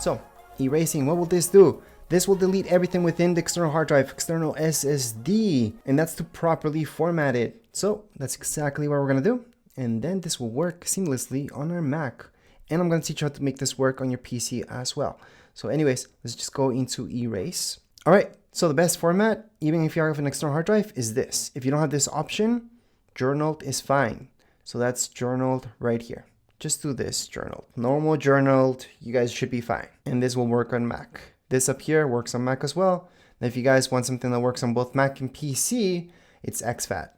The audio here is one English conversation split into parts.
So erasing, what will this do? This will delete everything within the external hard drive, external SSD, and that's to properly format it. So that's exactly what we're gonna do. And then this will work seamlessly on our Mac. And I'm gonna teach you how to make this work on your PC as well. So anyways, let's just go into erase. All right, so the best format, even if you have an external hard drive, is this. If you don't have this option, journaled is fine. So that's journaled right here. Just do this, journaled. Normal journaled, you guys should be fine. And this will work on Mac. This up here works on Mac as well. And if you guys want something that works on both Mac and PC, it's exFAT.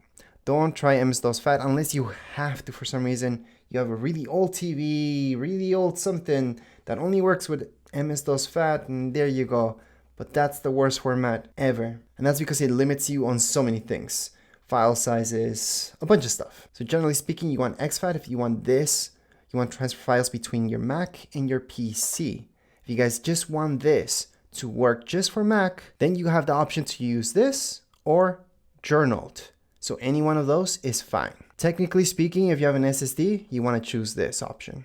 Don't try MS-DOS FAT unless you have to for some reason. You have a really old TV, really old something that only works with MS-DOS FAT, and there you go. But that's the worst format ever. And that's because it limits you on so many things. File sizes, a bunch of stuff. So generally speaking, you want exFAT. If you want this, you want to transfer files between your Mac and your PC. If you guys just want this to work just for Mac, then you have the option to use this or journaled. So any one of those is fine. Technically speaking, if you have an SSD, you want to choose this option.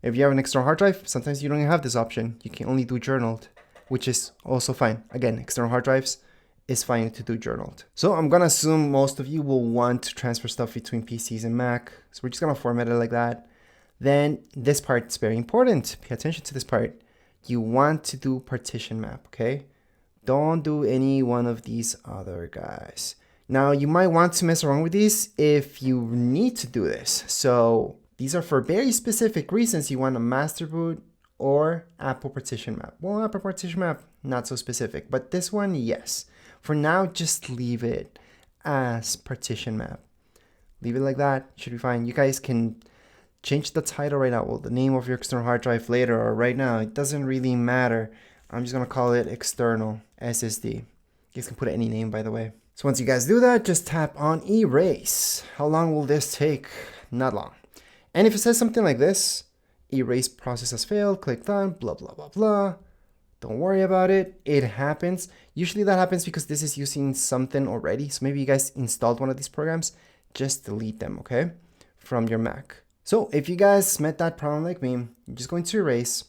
If you have an external hard drive, sometimes you don't have this option. You can only do journaled, which is also fine. Again, external hard drives is fine to do journaled. So I'm gonna assume most of you will want to transfer stuff between PCs and Mac. So we're just gonna format it like that. Then this part is very important. Pay attention to this part. You want to do partition map, okay? Don't do any one of these other guys. Now you might want to mess around with these if you need to do this. So these are for very specific reasons. You want a master boot or Apple partition map. Well, Apple partition map, not so specific, but this one, yes. For now, just leave it as partition map. Leave it like that, should be fine. You guys can change the title right now, well, the name of your external hard drive later or right now. It doesn't really matter. I'm just gonna call it external SSD. You guys can put any name, by the way. So once you guys do that, just tap on erase. How long will this take? Not long. And if it says something like this, erase process has failed, click done, blah, blah, blah, blah. Don't worry about it. It happens. Usually that happens because this is using something already. So maybe you guys installed one of these programs. Just delete them, okay? From your Mac. So if you guys met that problem like me, you're just going to erase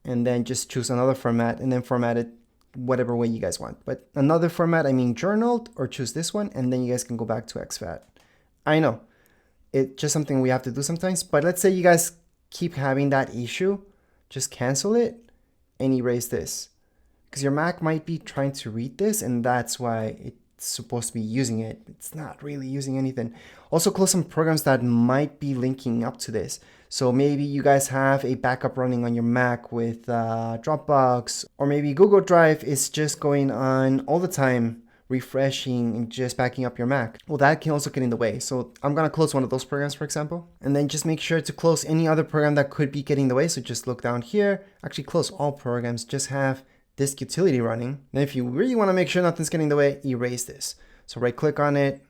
and then just choose another format and then format it whatever way you guys want. But another format, I mean journaled, or choose this one, and then you guys can go back to exFAT. I know, it's just something we have to do sometimes, but let's say you guys keep having that issue, just cancel it and erase this. Because your Mac might be trying to read this, and that's why it's supposed to be using it. It's not really using anything. Also close some programs that might be linking up to this. So maybe you guys have a backup running on your Mac with Dropbox, or maybe Google Drive is just going on all the time, refreshing and just backing up your Mac. Well, that can also get in the way. So I'm gonna close one of those programs, for example, and then just make sure to close any other program that could be getting in the way. So just look down here, actually close all programs, just have disk utility running. Then if you really wanna make sure nothing's getting in the way, erase this. So right click on it,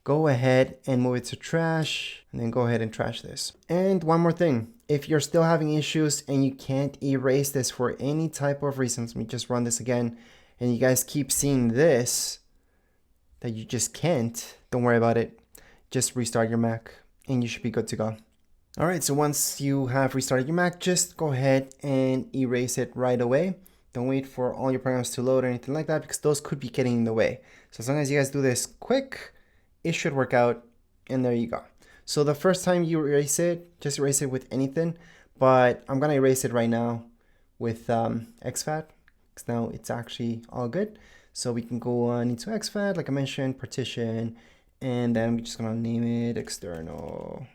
go ahead and move it to trash, and then go ahead and trash this. And one more thing, if you're still having issues and you can't erase this for any type of reasons, let me just run this again, and you guys keep seeing this, that you just can't, don't worry about it. Just restart your Mac and you should be good to go. All right, so once you have restarted your Mac, just go ahead and erase it right away. Don't wait for all your programs to load or anything like that, because those could be getting in the way. So as long as you guys do this quick, it should work out, and there you go. So the first time you erase it, just erase it with anything, but I'm gonna erase it right now with exFAT, because now it's actually all good. So we can go on into exFAT, like I mentioned, partition, and then we're just gonna name it external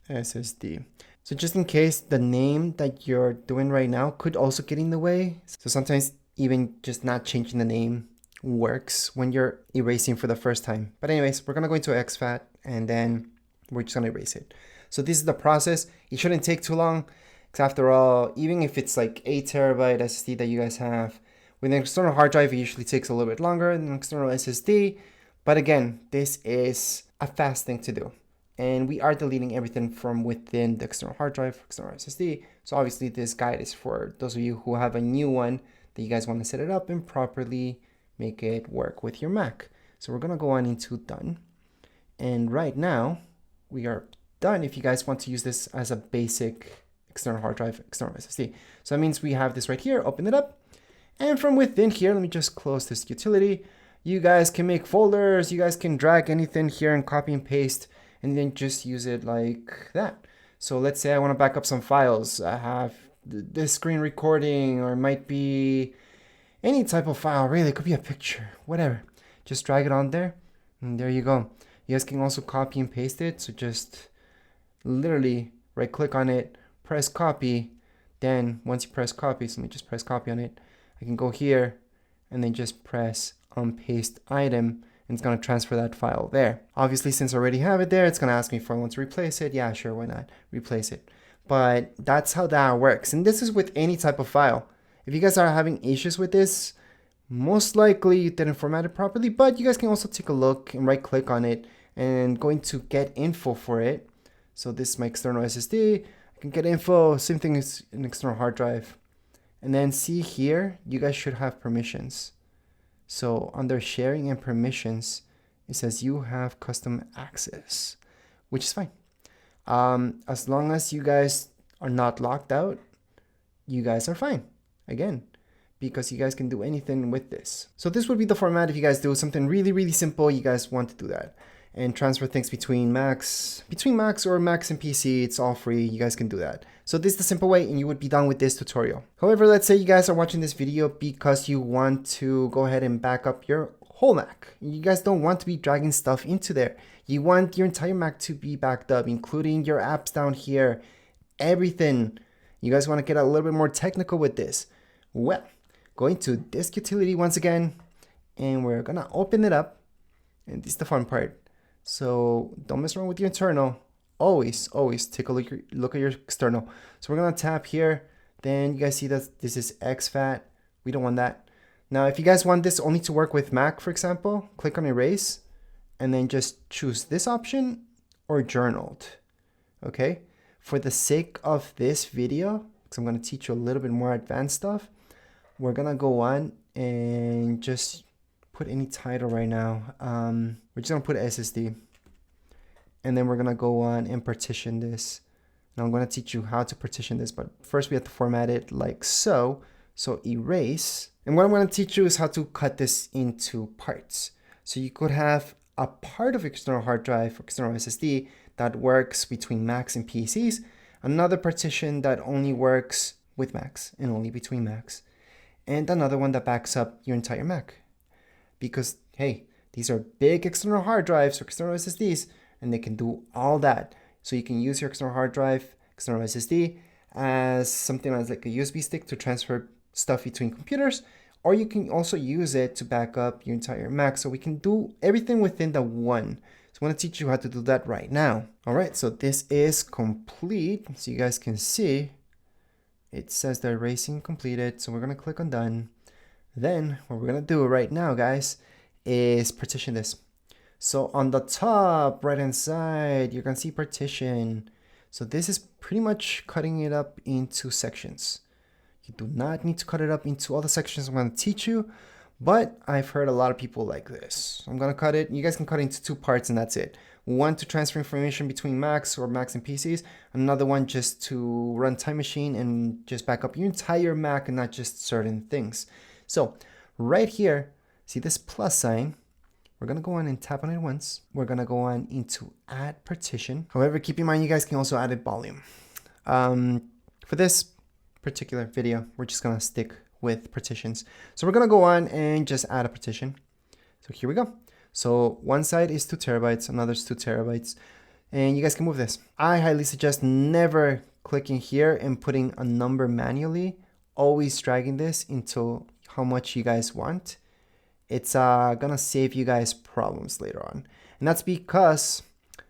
SSD. So just in case, the name that you're doing right now could also get in the way. So sometimes even just not changing the name works when you're erasing for the first time. But anyways, we're gonna go into exFAT and then we're just gonna erase it. So this is the process. It shouldn't take too long, because after all, even if it's like 8 terabyte SSD that you guys have, with an external hard drive, it usually takes a little bit longer than an external SSD. But again, this is a fast thing to do. And we are deleting everything from within the external hard drive, external SSD. So obviously this guide is for those of you who have a new one that you guys want to set it up and properly make it work with your Mac. So we're gonna go on into done. And right now we are done. If you guys want to use this as a basic external hard drive, external SSD. So that means we have this right here, open it up. And from within here, let me just close this utility. You guys can make folders, you guys can drag anything here and copy and paste, and then just use it like that. So let's say I want to back up some files. I have this screen recording, or it might be any type of file, really. It could be a picture, whatever. Just drag it on there, and there you go. You guys can also copy and paste it. So just literally right click on it, press copy. Then once you press copy, so let me just press copy on it. I can go here and then just press paste item, and it's going to transfer that file there. Obviously, since I already have it there, it's going to ask me if I want to replace it. Yeah, sure, why not? Replace it. But that's how that works. And this is with any type of file. If you guys are having issues with this, most likely you didn't format it properly, but you guys can also take a look and right click on it and go into get info for it. So this is my external SSD. I can get info, same thing as an external hard drive. And then see here, you guys should have permissions. So under sharing and permissions, it says you have custom access, which is fine. As long as you guys are not locked out, you guys are fine. Again, because you guys can do anything with this. So this would be the format if you guys do something really, really simple. You guys want to do that and transfer things between Macs or Macs and PC. It's all free. You guys can do that. So this is the simple way, and you would be done with this tutorial. However, let's say you guys are watching this video because you want to go ahead and back up your whole Mac. You guys don't want to be dragging stuff into there. You want your entire Mac to be backed up, including your apps down here, everything. You guys want to get a little bit more technical with this. Well, go into disk utility once again, and we're gonna open it up. And this is the fun part. So don't mess around with your internal. Always take a look at your external. So we're gonna tap here. Then you guys see that this is exFAT. We don't want that. Now, if you guys want this only to work with Mac, for example, click on erase, and then just choose this option or journaled. Okay. For the sake of this video, because I'm gonna teach you a little bit more advanced stuff, we're gonna go on and just put any title right now. We're just gonna put SSD. And then we're gonna go on and partition this. Now I'm gonna teach you how to partition this, but first we have to format it like so. So erase. And what I'm gonna teach you is how to cut this into parts. So you could have a part of external hard drive or external SSD that works between Macs and PCs. Another partition that only works with Macs and only between Macs. And another one that backs up your entire Mac. Because, hey, these are big external hard drives or external SSDs, and they can do all that. So you can use your external hard drive, external SSD, as something as like a USB stick to transfer stuff between computers, or you can also use it to back up your entire Mac. So we can do everything within the one. So I'm gonna teach you how to do that right now. All right, so this is complete. So you guys can see, it says the erasing completed. So we're gonna click on done. Then what we're gonna do right now, guys, is partition this. So on the top right hand side, you're gonna see partition. So this is pretty much cutting it up into sections. You do not need to cut it up into all the sections I'm gonna teach you, but I've heard a lot of people like this. I'm gonna cut it, you guys can cut it into two parts and that's it. One to transfer information between Macs or Macs and PCs. Another one just to run Time Machine and just back up your entire Mac and not just certain things. So right here, see this plus sign? We're gonna go on and tap on it once. We're gonna go on into add partition. However, keep in mind you guys can also add a volume. For this particular video, we're just gonna stick with partitions. So we're gonna go on and just add a partition. So here we go. So one side is 2 terabytes, another is 2 terabytes, and you guys can move this. I highly suggest never clicking here and putting a number manually, always dragging this into how much you guys want. It's gonna save you guys problems later on. And that's because,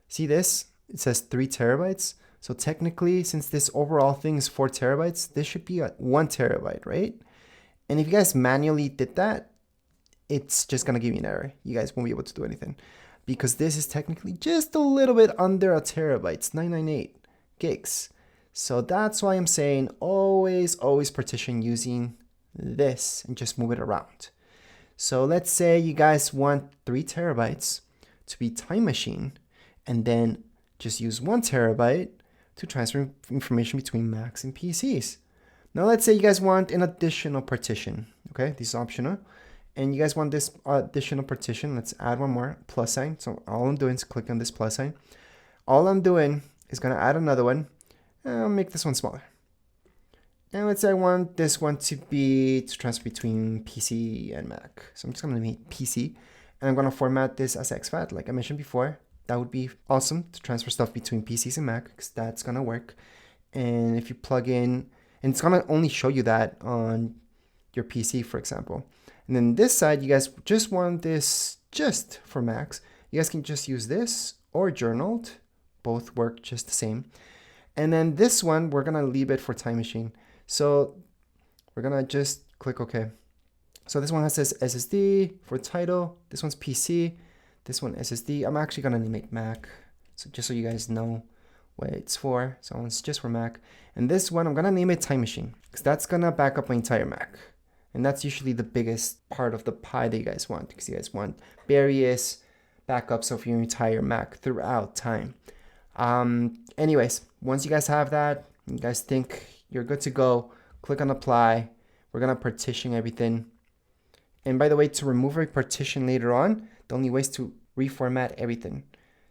see this? It says 3 terabytes. So technically, since this overall thing is 4 terabytes, this should be 1 terabyte, right? And if you guys manually did that, it's just gonna give you an error. You guys won't be able to do anything because this is technically just a little bit under a terabyte. It's 998 gigs. So that's why I'm saying always partition using this and just move it around. So let's say you guys want 3 terabytes to be Time Machine and then just use 1 terabyte to transfer information between Macs and PCs. Now let's say you guys want an additional partition. Okay, this is optional. And you guys want this additional partition. Let's add one more, plus sign. So all I'm doing is click on this plus sign. All I'm doing is going to add another one. I'll make this one smaller. And let's say I want this one to transfer between PC and Mac. So I'm just going to make PC. And I'm going to format this as exFAT, like I mentioned before. That would be awesome to transfer stuff between PCs and Mac, because that's going to work. And if you plug in, and it's going to only show you that on your PC, for example. And then this side, you guys just want this just for Macs. You guys can just use this or journaled. Both work just the same. And then this one, we're going to leave it for Time Machine. So we're going to just click OK. So this one has this SSD for title. This one's PC. This one SSD. I'm actually going to make Mac. So just so you guys know what it's for. So it's just for Mac. And this one, I'm going to name it Time Machine, because that's going to back up my entire Mac. And that's usually the biggest part of the pie that you guys want, because you guys want various backups of your entire Mac throughout time. Anyways, once you guys have that, you guys think you're good to go, click on apply. We're going to partition everything. And by the way, to remove a partition later on, the only way is to reformat everything.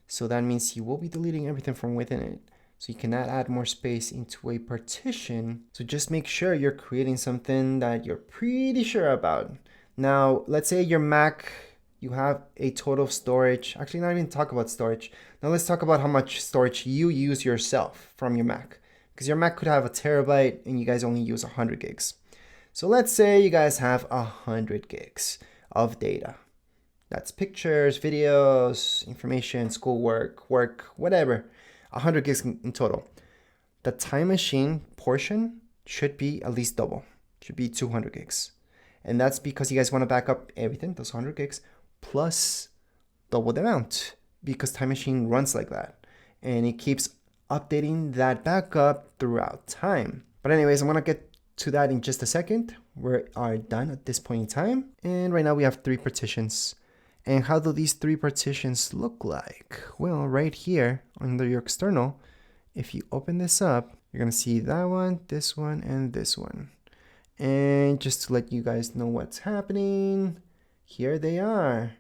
So that means you will be deleting everything from within it. So you cannot add more space into a partition. So just make sure you're creating something that you're pretty sure about. Now, let's say your Mac, you have a total storage. Actually, not even talk about storage. Now let's talk about how much storage you use yourself from your Mac. Because your Mac could have 1 terabyte and you guys only use 100 gigs. So let's say you guys have 100 gigs of data. That's pictures, videos, information, schoolwork, work, whatever. 100 gigs in total. The Time Machine portion should be at least double. Should be 200 gigs. And that's because you guys want to back up everything, those 100 gigs, plus double the amount. Because Time Machine runs like that. And it keeps updating that backup throughout time. But anyways, I'm going to get to that in just a second. We are done at this point in time. And right now we have 3 partitions. And how do these 3 partitions look like? Well, right here under your external, if you open this up, you're going to see that one, and this one. And just to let you guys know what's happening, here they are.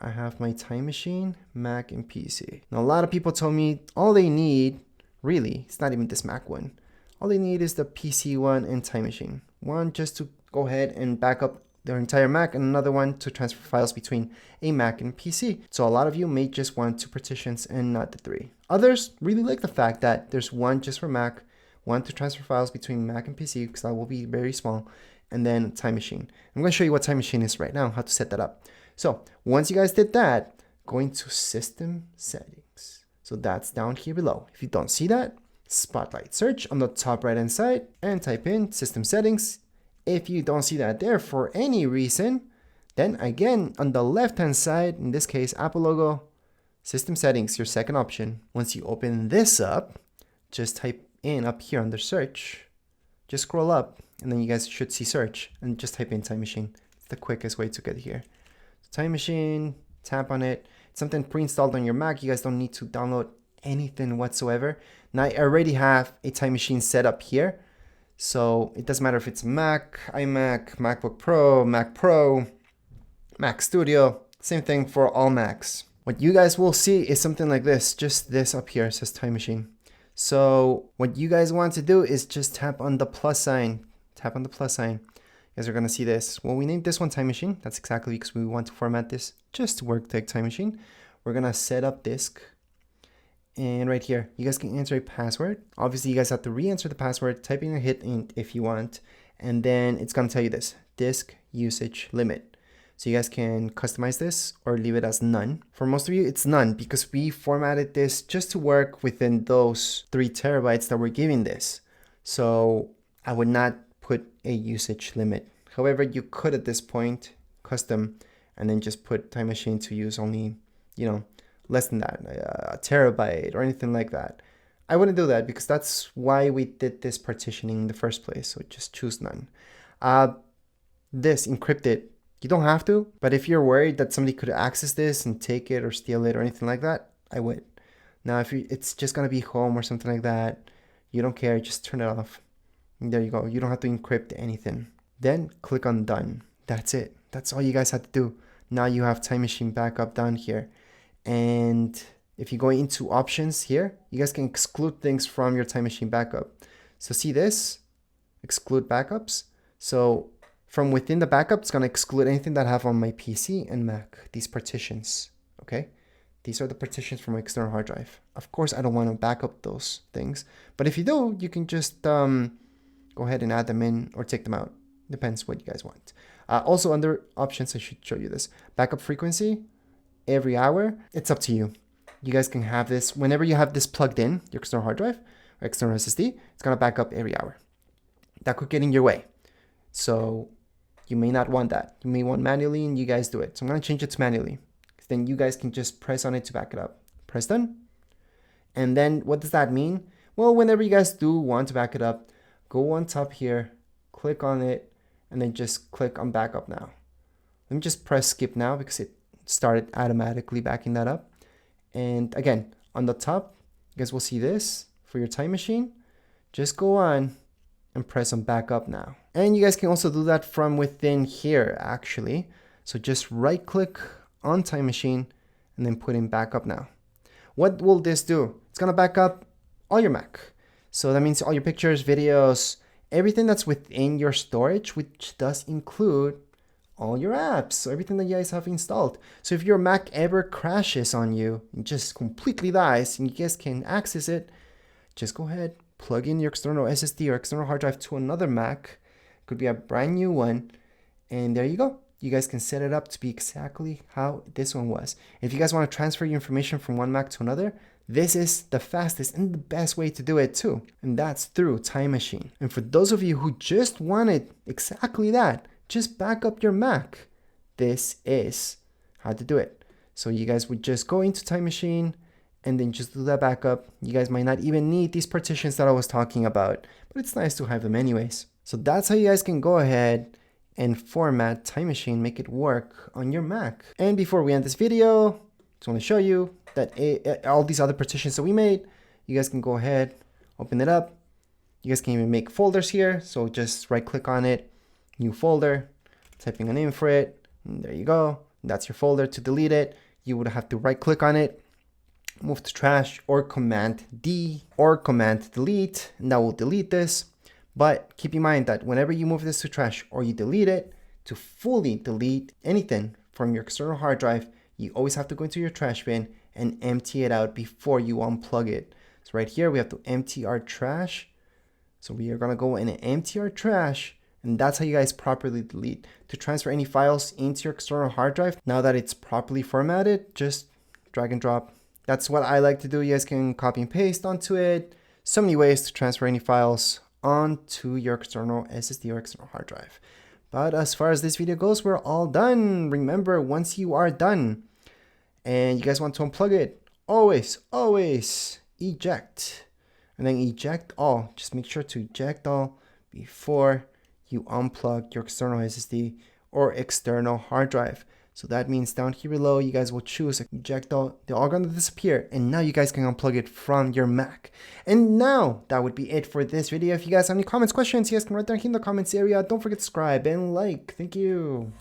I have my Time Machine, Mac, and PC. Now, a lot of people told me all they need, really, it's not even this Mac one. All they need is the PC one and Time Machine. One just to go ahead and back up their entire Mac, and another one to transfer files between a Mac and PC. So a lot of you may just want 2 partitions and not the 3. Others really like the fact that there's one just for Mac, one to transfer files between Mac and PC, because that will be very small, and then Time Machine. I'm going to show you what Time Machine is right now, how to set that up. So once you guys did that, go into System Settings. So that's down here below. If you don't see that, Spotlight search on the top right hand side and type in System Settings. If you don't see that there for any reason, then again, on the left-hand side, in this case, Apple logo, System Settings, your second option. Once you open this up, just type in up here under Search. Just scroll up, and then you guys should see Search, and just type in Time Machine. It's the quickest way to get here. So Time Machine, tap on it. It's something pre-installed on your Mac. You guys don't need to download anything whatsoever. Now, I already have a Time Machine set up here. So it doesn't matter if it's Mac, iMac, MacBook Pro, Mac Pro, Mac Studio, same thing for all Macs. What you guys will see is something like this, just this up here, it says Time Machine. So what you guys want to do is just tap on the plus sign, tap on the plus sign. You guys are gonna see this. Well, we named this one Time Machine. That's exactly because we want to format this just to work like Time Machine. We're gonna set up disk. And right here, you guys can enter a password. Obviously, you guys have to re-enter the password, type in a hit int if you want, and then it's gonna tell you this, disk usage limit. So you guys can customize this or leave it as none. For most of you, it's none because we formatted this just to work within those 3 terabytes that we're giving this. So I would not put a usage limit. However, you could at this point custom and then just put Time Machine to use only, less than that, 1 terabyte or anything like that. I wouldn't do that because that's why we did this partitioning in the first place. So just choose none. This encrypted, you don't have to, but if you're worried that somebody could access this and take it or steal it or anything like that, I would. Now, if it's just gonna be home or something like that, you don't care, just turn it off. And there you go. You don't have to encrypt anything. Then click on done. That's it. That's all you guys have to do. Now you have Time Machine Backup down here. And if you go into options here, you guys can exclude things from your Time Machine Backup. So see this? Exclude backups. So from within the backup, it's going to exclude anything that I have on my PC and Mac. These partitions, okay? These are the partitions from my external hard drive. Of course, I don't want to back up those things. But if you do, you can just go ahead and add them in or take them out. Depends what you guys want. Also under options, I should show you this. Backup frequency, every hour. It's up to you. You guys can have this whenever you have this plugged in, your external hard drive or external SSD, it's going to back up every hour. That could get in your way. So you may not want that. You may want manually and you guys do it. So I'm going to change it to manually. Then you guys can just press on it to back it up. Press done. And then what does that mean? Well, whenever you guys do want to back it up, go on top here, click on it, and then just click on backup now. Let me just press skip now because it started automatically backing that up. And again, on the top, you guys will see this for your Time Machine. Just go on and press on backup now. And you guys can also do that from within here actually. So just right click on Time Machine and then put in backup now. What will this do? It's gonna back up all your Mac. So that means all your pictures, videos, everything that's within your storage, which does include all your apps, so everything that you guys have installed. So if your Mac ever crashes on you and just completely dies and you guys can access it, just go ahead, plug in your external SSD or external hard drive to another Mac. Could be a brand new one, and there you go. You guys can set it up to be exactly how this one was. If you guys want to transfer your information from one Mac to another, this is the fastest and the best way to do it too. And that's through Time Machine. And for those of you who just wanted exactly that, just back up your Mac. This is how to do it. So you guys would just go into Time Machine and then just do that backup. You guys might not even need these partitions that I was talking about, but it's nice to have them anyways. So that's how you guys can go ahead and format Time Machine, make it work on your Mac. And before we end this video, just want to show you that all these other partitions that we made, you guys can go ahead, open it up. You guys can even make folders here. So just right click on it, new folder, typing a name for it, and there you go. That's your folder. To delete it, you would have to right click on it, move to trash, or Command D or Command delete, and that will delete this. But keep in mind that whenever you move this to trash or you delete it, to fully delete anything from your external hard drive, you always have to go into your trash bin and empty it out before you unplug it. So right here, we have to empty our trash. So we are gonna go in and empty our trash, and that's how you guys properly delete. To transfer any files into your external hard drive, now that it's properly formatted, just drag and drop. That's what I like to do. You guys can copy and paste onto it. So many ways to transfer any files onto your external SSD or external hard drive. But as far as this video goes, we're all done. Remember, once you are done and you guys want to unplug it, always eject and then eject all. Just make sure to eject all before you unplug your external SSD or external hard drive. So that means down here below, you guys will choose eject all. They're all going to disappear. And now you guys can unplug it from your Mac. And now that would be it for this video. If you guys have any comments, questions, you guys can write down here in the comments area. Don't forget to subscribe and like. Thank you.